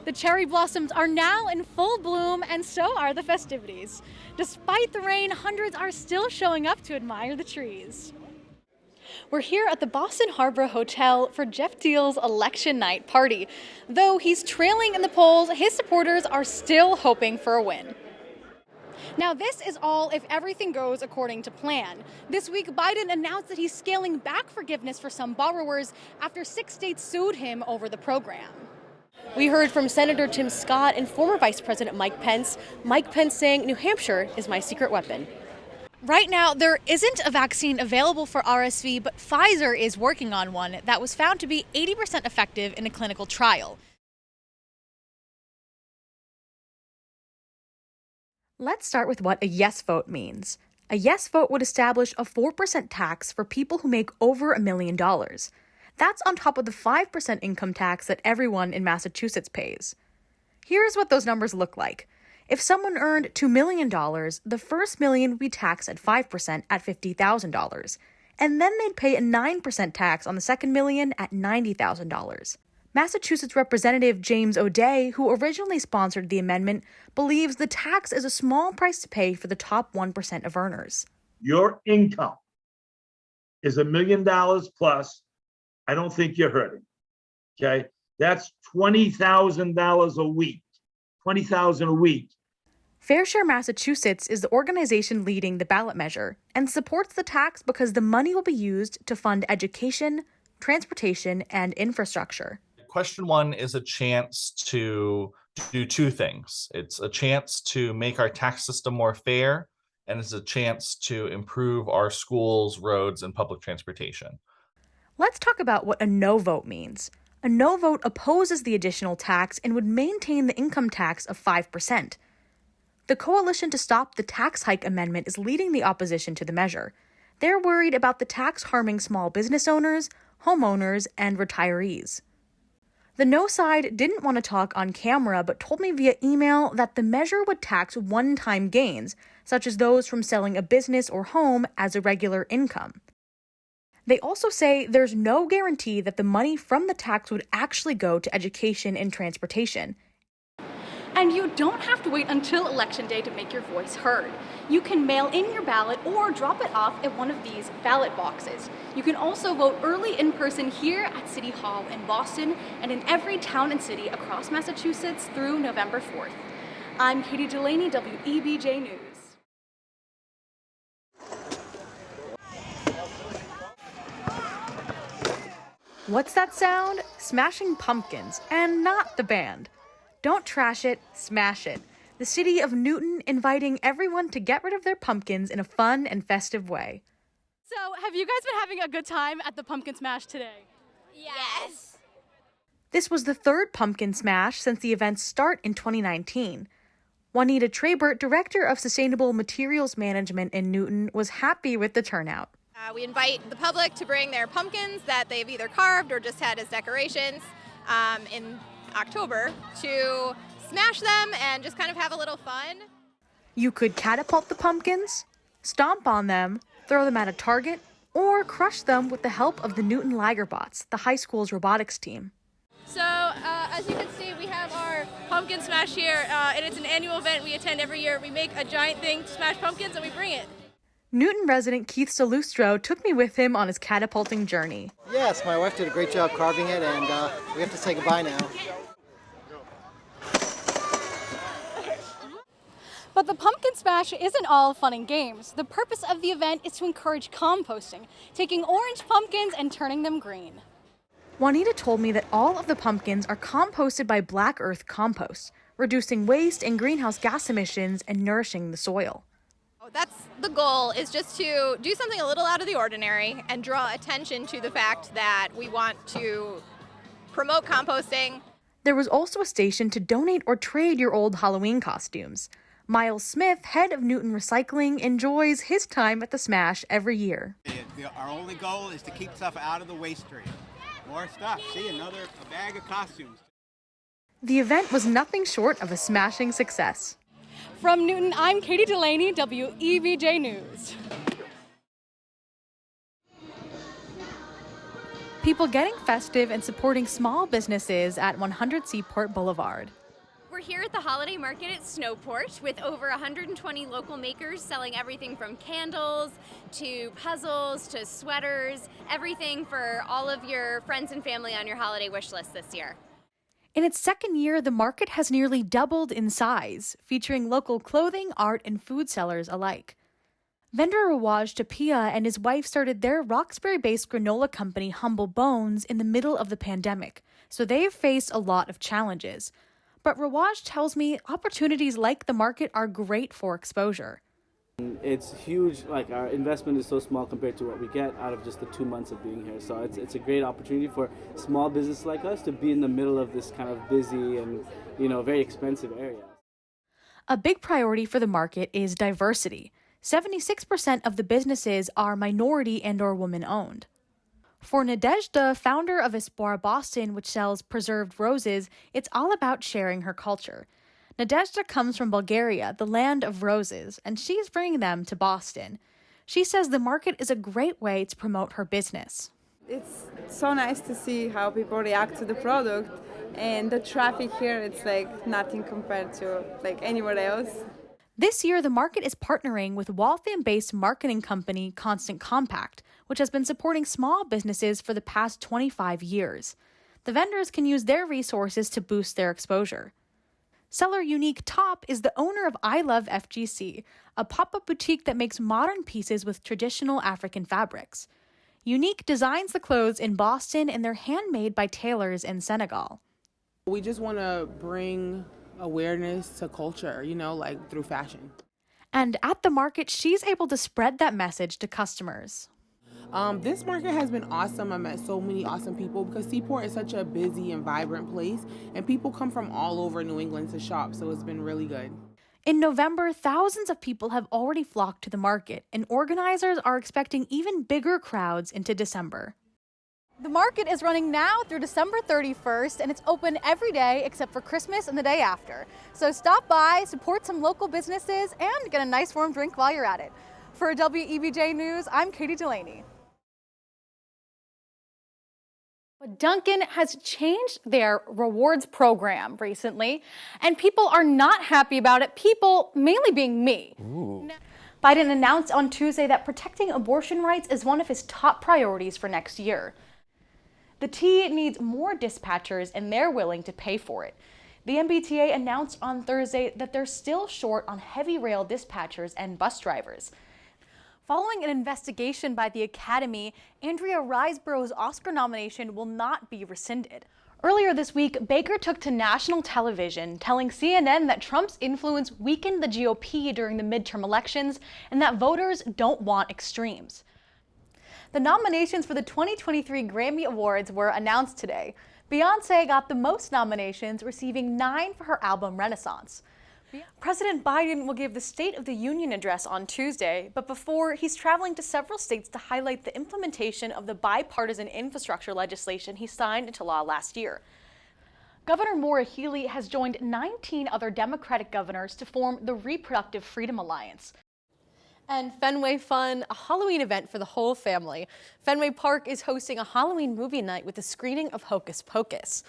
The cherry blossoms are now in full bloom, and so are the festivities. Despite the rain, hundreds are still showing up to admire the trees. We're here at the Boston Harbor Hotel for Geoff Diehl's election night party. Though he's trailing in the polls, his supporters are still hoping for a win. Now, this is all if everything goes according to plan. This week, Biden announced that he's scaling back forgiveness for some borrowers after 6 states sued him over the program. We heard from Senator Tim Scott and former Vice President Mike Pence. Mike Pence saying, "New Hampshire is my secret weapon." Right now, there isn't a vaccine available for RSV, but Pfizer is working on one that was found to be 80% effective in a clinical trial. Let's start with what a yes vote means. A yes vote would establish a 4% tax for people who make over $1 million. That's on top of the 5% income tax that everyone in Massachusetts pays. Here's what those numbers look like. If someone earned $2 million, the first million would be taxed at 5% at $50,000, and then they'd pay a 9% tax on the second million at $90,000. Massachusetts Representative James O'Day, who originally sponsored the amendment, believes the tax is a small price to pay for the top 1% of earners. Your income is $1 million plus. I don't think you're hurting. Okay, that's $20,000 a week. $20,000 a week. Fair Share Massachusetts is the organization leading the ballot measure and supports the tax because the money will be used to fund education, transportation, and infrastructure. Question 1 is a chance to do 2 things. It's a chance to make our tax system more fair, and it's a chance to improve our schools, roads, and public transportation. Let's talk about what a no vote means. A no vote opposes the additional tax and would maintain the income tax of 5%. The Coalition to Stop the Tax Hike amendment is leading the opposition to the measure. They're worried about the tax harming small business owners, homeowners, and retirees. The no side didn't want to talk on camera, but told me via email that the measure would tax one-time gains, such as those from selling a business or home as a regular income. They also say there's no guarantee that the money from the tax would actually go to education and transportation. And you don't have to wait until Election Day to make your voice heard. You can mail in your ballot or drop it off at one of these ballot boxes. You can also vote early in person here at City Hall in Boston and in every town and city across Massachusetts through November 4th. I'm Katie Delaney, WEBJ News. What's that sound? Smashing Pumpkins, and not the band. Don't trash it, smash it. The city of Newton inviting everyone to get rid of their pumpkins in a fun and festive way. So, have you guys been having a good time at the Pumpkin Smash today? Yes. This was the 3rd Pumpkin Smash since the event's start in 2019. Juanita Trabert, Director of Sustainable Materials Management in Newton, was happy with the turnout. We invite the public to bring their pumpkins that they've either carved or just had as decorations in October to smash them and just kind of have a little fun. You could catapult the pumpkins, stomp on them, throw them at a target, or crush them with the help of the Newton Lagerbots, the high school's robotics team. So, as you can see, we have our Pumpkin Smash here, and it's an annual event we attend every year. We make a giant thing to smash pumpkins and we bring it. Newton resident Keith Salustro took me with him on his catapulting journey. Yes, my wife did a great job carving it, and we have to say goodbye now. But the Pumpkin Smash isn't all fun and games. The purpose of the event is to encourage composting, taking orange pumpkins and turning them green. Juanita told me that all of the pumpkins are composted by Black Earth Compost, reducing waste and greenhouse gas emissions and nourishing the soil. That's the goal, is just to do something a little out of the ordinary and draw attention to the fact that we want to promote composting. There was also a station to donate or trade your old Halloween costumes. Miles Smith, head of Newton Recycling, enjoys his time at the Smash every year. Our only goal is to keep stuff out of the waste stream. More stuff. See, a bag of costumes. The event was nothing short of a smashing success. From Newton, I'm Katie Delaney, WEBJ News. People getting festive and supporting small businesses at 100 Seaport Boulevard. We're here at the holiday market at Snowport with over 120 local makers selling everything from candles to puzzles to sweaters, everything for all of your friends and family on your holiday wish list this year. In its second year, the market has nearly doubled in size, featuring local clothing, art, and food sellers alike. Vendor Rawaj Tapia and his wife started their Roxbury-based granola company Humble Bones in the middle of the pandemic, so they've faced a lot of challenges. But Rawaj tells me opportunities like the market are great for exposure. It's huge, like our investment is so small compared to what we get out of just the 2 months of being here. So it's a great opportunity for small business like us to be in the middle of this kind of busy and, very expensive area. A big priority for the market is diversity. 76% of the businesses are minority and or woman-owned. For Nadezhda, founder of Espoir Boston, which sells preserved roses, it's all about sharing her culture. Nadezhda comes from Bulgaria, the land of roses, and she's bringing them to Boston. She says the market is a great way to promote her business. It's so nice to see how people react to the product, and the traffic here, it's like nothing compared to anywhere else. This year, the market is partnering with Waltham-based marketing company Constant Compact, which has been supporting small businesses for the past 25 years. The vendors can use their resources to boost their exposure. Seller Unique Top is the owner of I Love FGC, a pop-up boutique that makes modern pieces with traditional African fabrics. Unique designs the clothes in Boston, and they're handmade by tailors in Senegal. We just want to bring awareness to culture, through fashion. And at the market, she's able to spread that message to customers. This market has been awesome. I met so many awesome people because Seaport is such a busy and vibrant place, and people come from all over New England to shop, so it's been really good. In November, thousands of people have already flocked to the market, and organizers are expecting even bigger crowds into December. The market is running now through December 31st, and it's open every day except for Christmas and the day after. So stop by, support some local businesses, and get a nice warm drink while you're at it. For WEBJ News, I'm Katie Delaney. Dunkin' has changed their rewards program recently, and people are not happy about it, people mainly being me. Ooh. Biden announced on Tuesday that protecting abortion rights is one of his top priorities for next year. The T needs more dispatchers, and they're willing to pay for it. The MBTA announced on Thursday that they're still short on heavy rail dispatchers and bus drivers. Following an investigation by the Academy, Andrea Riseborough's Oscar nomination will not be rescinded. Earlier this week, Baker took to national television, telling CNN that Trump's influence weakened the GOP during the midterm elections and that voters don't want extremes. The nominations for the 2023 Grammy Awards were announced today. Beyoncé got the most nominations, receiving 9 for her album Renaissance. President Biden will give the State of the Union address on Tuesday, but before, he's traveling to several states to highlight the implementation of the bipartisan infrastructure legislation he signed into law last year. Governor Maura Healey has joined 19 other Democratic governors to form the Reproductive Freedom Alliance. And Fenway Fun, a Halloween event for the whole family. Fenway Park is hosting a Halloween movie night with a screening of Hocus Pocus.